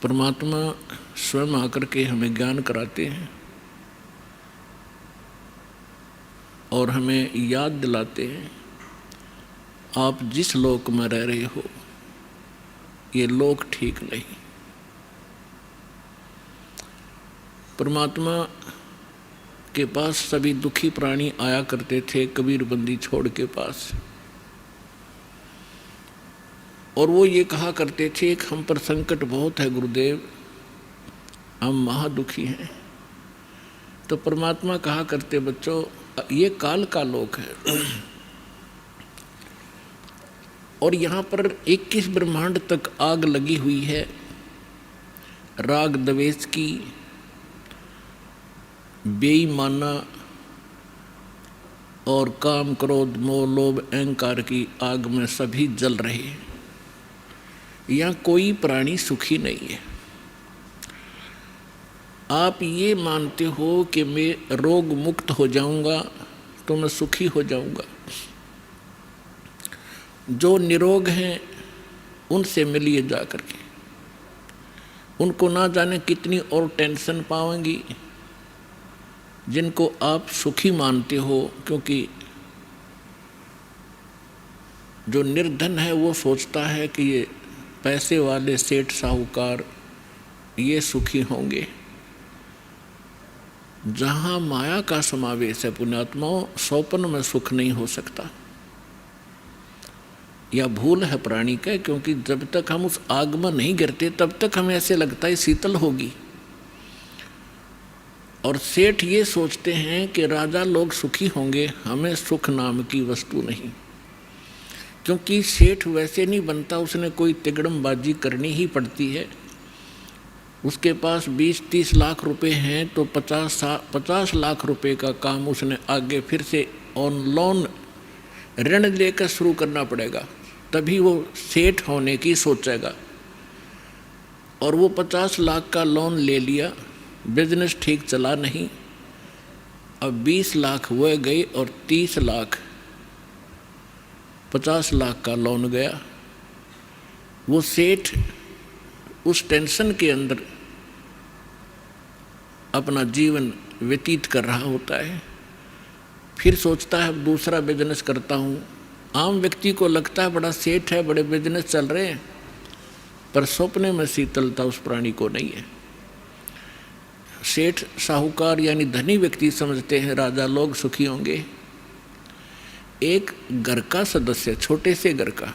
परमात्मा स्वयं आकर के हमें ज्ञान कराते हैं और हमें याद दिलाते हैं, आप जिस लोक में रह रहे हो ये लोक ठीक नहीं। परमात्मा के पास सभी दुखी प्राणी आया करते थे कबीर बंदी छोड़ के पास, और वो ये कहा करते थे कि हम पर संकट बहुत है गुरुदेव, हम महादुखी हैं। तो परमात्मा कहा करते, बच्चों ये काल का लोक है और यहाँ पर 21 ब्रह्मांड तक आग लगी हुई है राग द्वेष की, बेईमाना और काम क्रोध मोह लोभ अहंकार की आग में सभी जल रहे हैं। यहाँ कोई प्राणी सुखी नहीं है। आप ये मानते हो कि मैं रोग मुक्त हो जाऊंगा तो मैं सुखी हो जाऊंगा। जो निरोग हैं उनसे मिलिए जा करके, उनको ना जाने कितनी और टेंशन पाएंगी जिनको आप सुखी मानते हो, क्योंकि जो निर्धन है वो सोचता है कि ये पैसे वाले सेठ साहूकार ये सुखी होंगे। जहाँ माया का समावेश है पुण्यात्माओं, स्वप्न में सुख नहीं हो सकता। यह भूल है प्राणी का, क्योंकि जब तक हम उस आग में नहीं गिरते तब तक हमें ऐसे लगता है शीतल होगी। और सेठ ये सोचते हैं कि राजा लोग सुखी होंगे, हमें सुख नाम की वस्तु नहीं। क्योंकि सेठ वैसे नहीं बनता, उसने कोई तिगड़मबाजी करनी ही पड़ती है। उसके पास 20-30 लाख रुपए हैं तो 50 लाख रुपए का काम उसने आगे फिर से ऑन लोन ऋण लेकर शुरू करना पड़ेगा, तभी वो सेठ होने की सोचेगा। और वो 50 लाख का लोन ले लिया, बिजनेस ठीक चला नहीं, अब 20 लाख वो गए और 30 लाख 50 लाख का लोन गया। वो सेठ उस टेंशन के अंदर अपना जीवन व्यतीत कर रहा होता है। फिर सोचता है अब दूसरा बिजनेस करता हूँ। आम व्यक्ति को लगता है बड़ा सेठ है, बड़े बिजनेस चल रहे हैं, पर सपने में शीतलता उस प्राणी को नहीं है। सेठ साहूकार यानी धनी व्यक्ति समझते हैं राजा लोग सुखी होंगे। एक घर का सदस्य, छोटे से घर का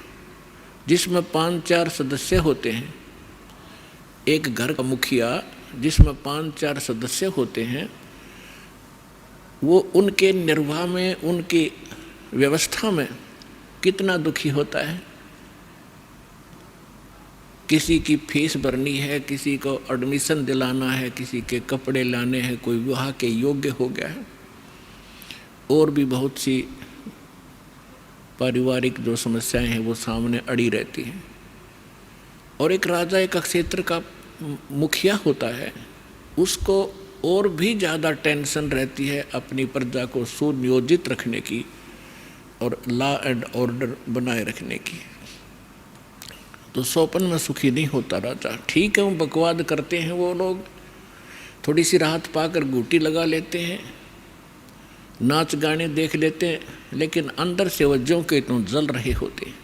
जिसमें 5-4 सदस्य होते हैं, एक घर का मुखिया जिसमें 5-4 सदस्य होते हैं, वो उनके निर्वाह में, उनकी व्यवस्था में कितना दुखी होता है। किसी की फीस भरनी है, किसी को एडमिशन दिलाना है, किसी के कपड़े लाने हैं, कोई विवाह के योग्य हो गया है, और भी बहुत सी पारिवारिक जो समस्याएं हैं वो सामने अड़ी रहती हैं। और एक राजा एक क्षेत्र का मुखिया होता है, उसको और भी ज़्यादा टेंशन रहती है अपनी प्रजा को सुनियोजित रखने की और लॉ एंड ऑर्डर बनाए रखने की। तो स्वप्न में सुखी नहीं होता राजा। ठीक है, वो बकवाद करते हैं, वो लोग थोड़ी सी राहत पाकर घूटी लगा लेते हैं, नाच गाने देख लेते हैं, लेकिन अंदर से वज्जों के तो जल रहे होते हैं।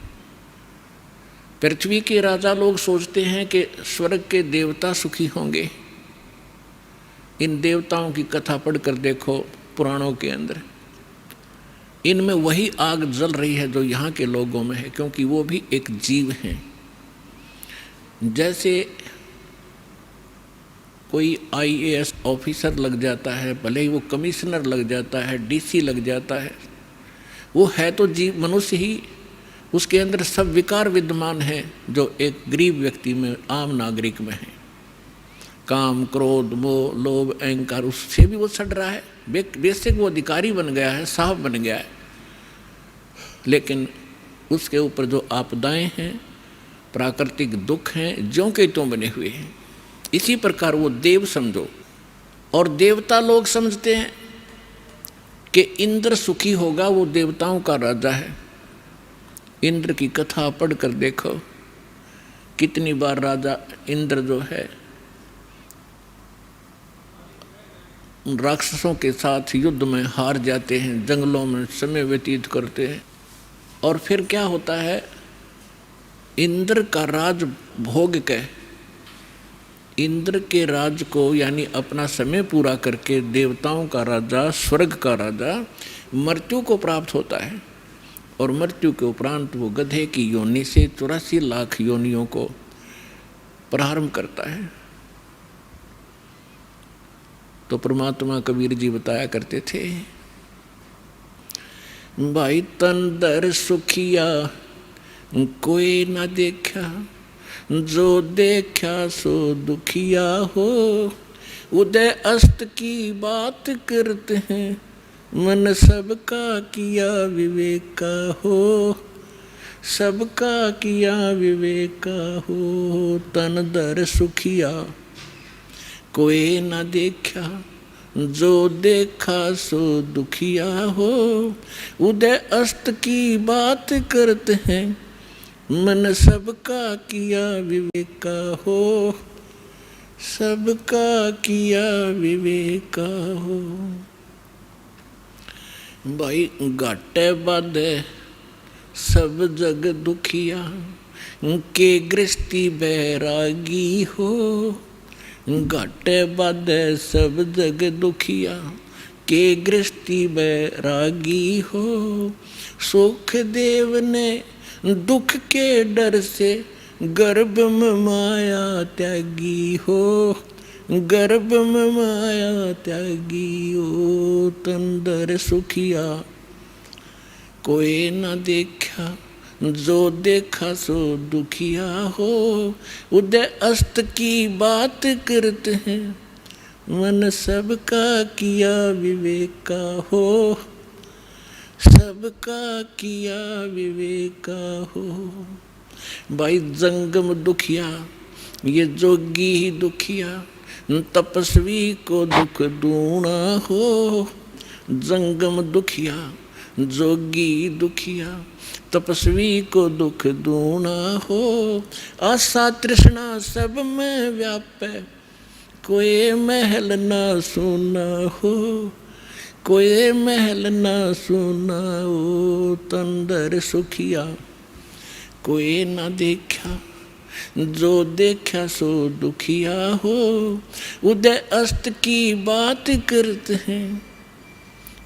पृथ्वी के राजा लोग सोचते हैं कि स्वर्ग के देवता सुखी होंगे। इन देवताओं की कथा पढ़कर देखो पुराणों के अंदर, इनमें वही आग जल रही है जो यहाँ के लोगों में है, क्योंकि वो भी एक जीव हैं। जैसे कोई IAS ऑफिसर लग जाता है, भले ही वो कमिश्नर लग जाता है, DC लग जाता है, वो है तो जीव मनुष्य ही, उसके अंदर सब विकार विद्यमान हैं जो एक गरीब व्यक्ति में, आम नागरिक में है। काम क्रोध मोह लोभ अहंकार, उससे भी वो सड़ रहा है। बेशक वो अधिकारी बन गया है, साहब बन गया है, लेकिन उसके ऊपर जो आपदाएं हैं, प्राकृतिक दुख हैं, ज्यों के त्यों बने हुए हैं। इसी प्रकार वो देव समझो। और देवता लोग समझते हैं कि इंद्र सुखी होगा, वो देवताओं का राजा है। इंद्र की कथा पढ़कर देखो, कितनी बार राजा इंद्र जो है राक्षसों के साथ युद्ध में हार जाते हैं, जंगलों में समय व्यतीत करते हैं, और फिर क्या होता है, इंद्र का राज भोग के, इंद्र के राज को यानी अपना समय पूरा करके देवताओं का राजा, स्वर्ग का राजा मृत्यु को प्राप्त होता है, और मृत्यु के उपरांत वो गधे की योनि से 84 लाख योनियों को प्रारंभ करता है। तो परमात्मा कबीर जी बताया करते थे, भाई तन दर सुखिया कोई न देखा, जो देखा सो दुखिया हो, उदय अस्त की बात करते हैं, मन सबका किया विवेका हो, सबका किया विवेका हो। तन दर सुखिया कोई न देखा, जो देखा सो दुखिया हो, उदय अस्त की बात करते हैं, मन सबका किया विवेका हो, सबका किया विवेका हो। भाई घाटे बाधे सब जग दुखिया, के गृहस्थी बैरागी हो, घाटे बाधे सब जग दुखिया, के गृहस्थी बैरागी हो, सुख देव ने दुख के डर से गर्भ में माया त्यागी हो, गर्भ में माया त्यागी हो। तंदर सुखिया कोई न देखा, जो देखा सो दुखिया हो, उदय अस्त की बात करते हैं, मन सबका किया विवेका हो, सबका किया विवेका हो। भाई जंगम दुखिया, ये जोगी ही दुखिया, तपस्वी को दुख दूना हो, जंगम दुखिया, जोगी दुखिया, तपस्वी को दुख दूना हो, आशा तृष्णा सब में व्यापे, कोई महल ना सुना हो, कोई महल ना सुना हो। तंदर सुखिया कोई ना देखा, जो देखा सो दुखिया हो, उदय अस्त की बात करते हैं,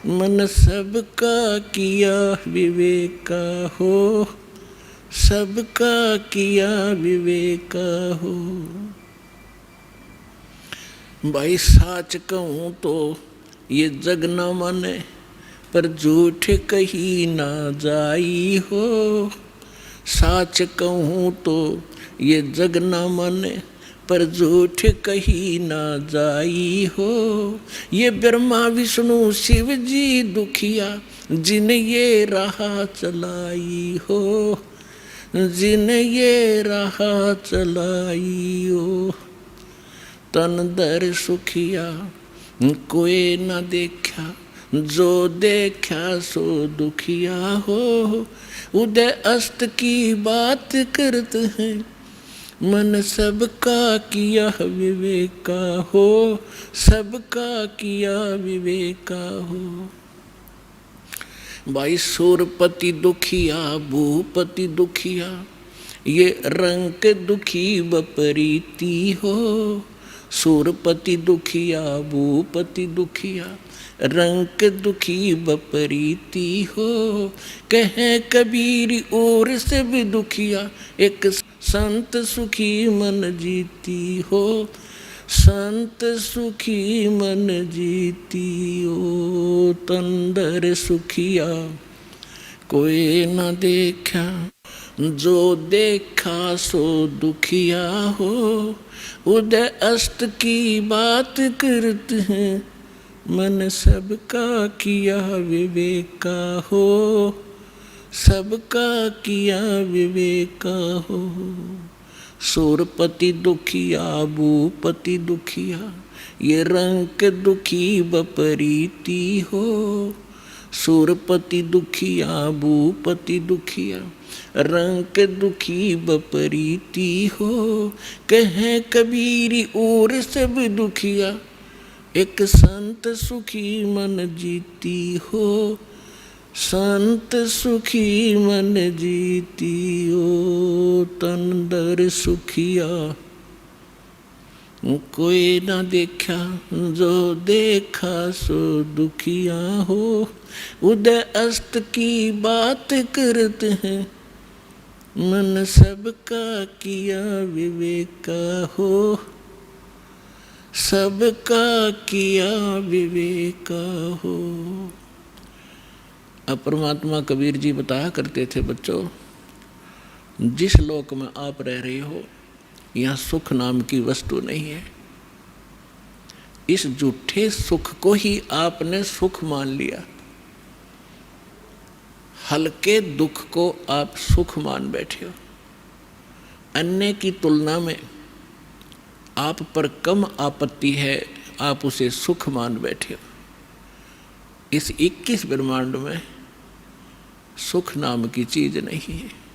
मन सबका किया विवेका हो, सबका किया विवेका हो। भाई साच कहूँ तो ये जग न माने, पर झूठ कही ना जाई हो, साच कहूँ तो ये जग न माने, पर झूठ कही ना जाई हो, ये ब्रह्मा विष्णु शिव जी दुखिया, जिन ये राह चलाई हो, जिन ये राह चलाई हो। तन दर सुखिया कोई न देखा, जो देखा सो दुखिया हो, उदय अस्त की बात करते हैं, मन सबका किया विवेका हो, सबका किया विवेका हो। भाई सूरपति दुखिया भूपति दुखिया, ये रंक दुखी बपरीती हो, सूरपति दुखिया भूपति दुखिया, रंक दुखी बपरीती हो, कहे कबीर और से भी दुखिया, एक संत सुखी मन जीती हो, संत सुखी मन जीती हो। तंदर सुखिया कोई न देखा, जो देखा सो दुखिया हो, उदय अस्त की बात करते हैं, मन सबका किया विवेका हो, सबका किया विवेका हो। सूरपति दुखिया भूपति दुखिया, ये रंक दुखी बपरीती हो, सूरपति दुखिया भूपति दुखिया, रंक दुखी बपरीती हो, कहे कबीरी और सब दुखिया, एक संत सुखी मन जीती हो, संत सुखी मन जीती हो। तन दर सुखिया कोई ना देखा, जो देखा सो दुखिया हो, उदय अस्त की बात करते हैं, मन सबका किया विवेका हो, सबका किया विवेका हो। अब परमात्मा कबीर जी बताया करते थे, बच्चों जिस लोक में आप रह रहे हो यहाँ सुख नाम की वस्तु नहीं है। इस झूठे सुख को ही आपने सुख मान लिया, हल्के दुख को आप सुख मान बैठे हो। अन्य की तुलना में आप पर कम आपत्ति है, आप उसे सुख मान बैठे हो। इस 21 ब्रह्मांड में सुख नाम की चीज नहीं है।